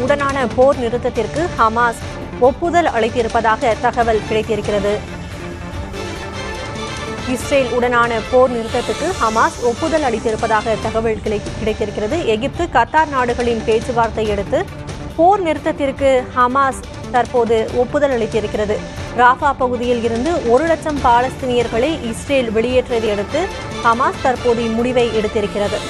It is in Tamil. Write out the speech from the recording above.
உடனான போர் நிறுத்தத்திற்கு ஹமாஸ் ஒப்புதல் அளித்திருப்பதாக தகவல் கிடைத்திருக்கிறது. இஸ்ரேல் உடனான போர் நிறுத்தத்துக்கு ஹமாஸ் ஒப்புதல் அளித்திருப்பதாக தகவல் கிடைத்திருக்கிறது. எகிப்து, கத்தார் நாடுகளின் பேச்சுவார்த்தை அடுத்து போர் நிறுத்தத்திற்கு ஹமாஸ் தற்போது ஒப்புதல் அளித்திருக்கிறது. ராஃபா பகுதியில் இருந்து 1 லட்சம் பாலஸ்தீனியர்களை இஸ்ரேல் வெளியேற்றியதை அடுத்து ஹமாஸ் தற்போது இம்முடிவை எடுத்திருக்கிறது.